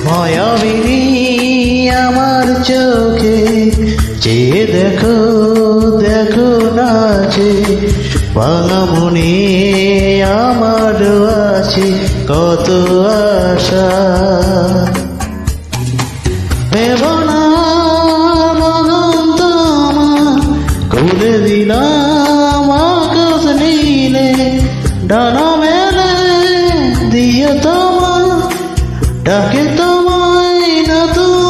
মায়াবিনী আমার চোখে চেয়ে দেখো দেখো নাচে ভাঙা মনে আমার আছে কত আশা ভেবনা মগন তোমার খুলে দিলাম আকাশ নীলে ডানা মেলে দিয়ে তোমার ডাকে তোমায় নতুন